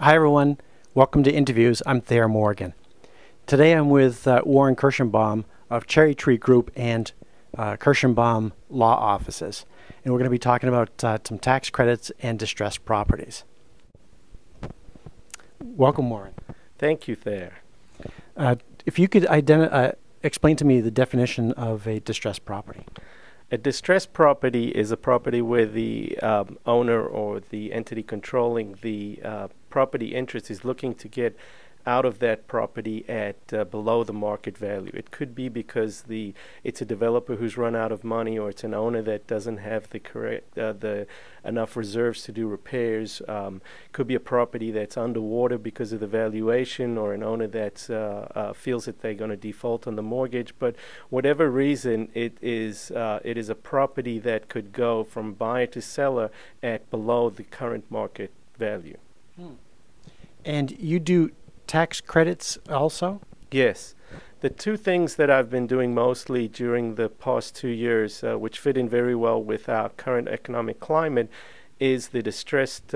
Hi everyone, welcome to Interviews. I'm Thayer Morgan. Today I'm with Warren Kirshenbaum of Cherry Tree Group and Kirshenbaum Law Offices. And we're going to be talking about some tax credits and distressed properties. Welcome, Warren. Thank you, Thayer. If you could explain to me the definition of a distressed property. A distressed property is a property where the owner or the entity controlling the property interest is looking to get out of that property at below the market value. It could be because it's a developer who's run out of money, or it's an owner that doesn't have the enough reserves to do repairs. Could be a property that's underwater because of the valuation, or an owner that feels that they're going to default on the mortgage. But whatever reason, it is a property that could go from buyer to seller at below the current market value. And you do tax credits also? Yes. The two things that I've been doing mostly during the past 2 years, which fit in very well with our current economic climate, is the distressed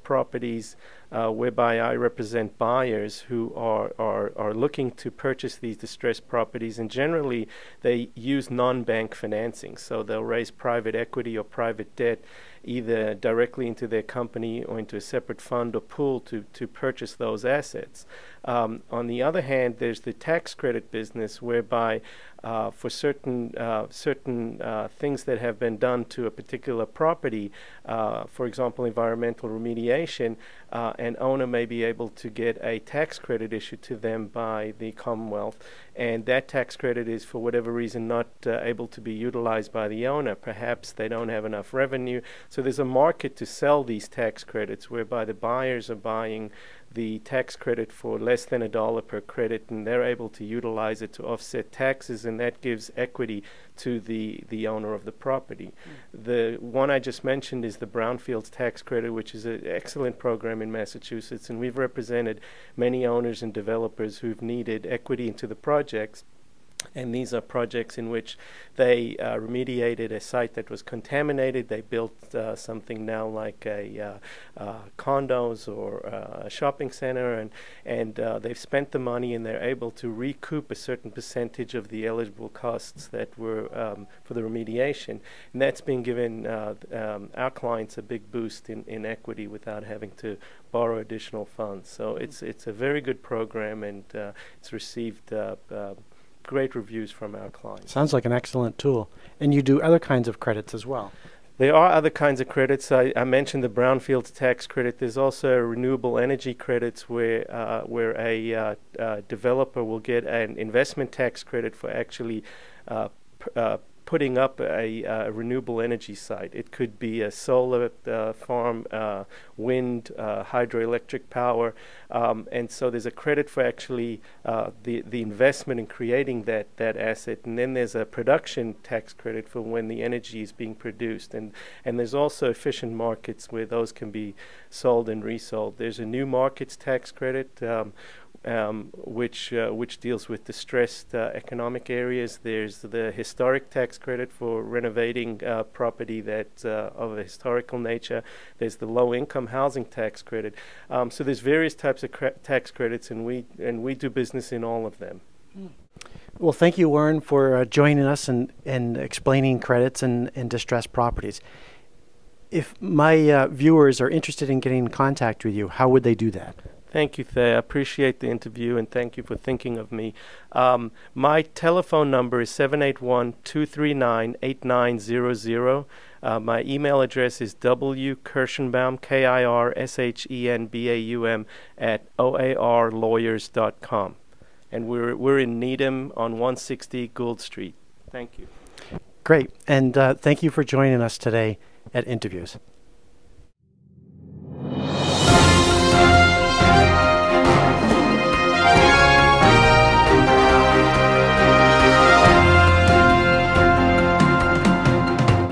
properties whereby I represent buyers who are looking to purchase these distressed properties, and generally they use non-bank financing. So they'll raise private equity or private debt either directly into their company or into a separate fund or pool to purchase those assets. On the other hand, there's the tax credit business whereby for certain things that have been done to a particular property, for example, environmental remediation, an owner may be able to get a tax credit issued to them by the Commonwealth, and that tax credit is for whatever reason not able to be utilized by the owner. Perhaps they don't have enough revenue. So there's a market to sell these tax credits whereby the buyers are buying the tax credit for less than $1 per credit, and they're able to utilize it to offset taxes, and that gives equity to the owner of the property. The one I just mentioned is the Brownfields tax credit, which is an excellent program in Massachusetts, and we've represented many owners and developers who've needed equity into the projects. And these are projects in which they remediated a site that was contaminated. They built something now like condos or a shopping center, and they've spent the money, and they're able to recoup a certain percentage of the eligible costs that were for the remediation. And that's been given our clients a big boost in equity without having to borrow additional funds. So it's a very good program, and it's received great reviews from our clients. Sounds like an excellent tool. And you do other kinds of credits as well. There are other kinds of credits. I mentioned the Brownfields tax credit. There's also renewable energy credits where a developer will get an investment tax credit for actually putting up a renewable energy site. It could be a solar farm, wind, hydroelectric power, and so there's a credit for actually the investment in creating that asset, and then there's a production tax credit for when the energy is being produced, and there's also efficient markets where those can be sold and resold. There's a new markets tax credit which deals with distressed economic areas. There's the historic tax credit for renovating property that's of a historical nature. There's the low-income housing tax credit. So there's various types of tax credits, and we do business in all of them. Well, thank you, Warren, for joining us and explaining credits and distressed properties. If my viewers are interested in getting in contact with you, how would they do that? Thank you, Thayer. I appreciate the interview, and thank you for thinking of me. My telephone number is 781-239-8900. My email address is wkirshenbaum, Kirshenbaum, @oarlawyers.com. And we're in Needham on 160 Gould Street. Thank you. Great. And thank you for joining us today at Interviews.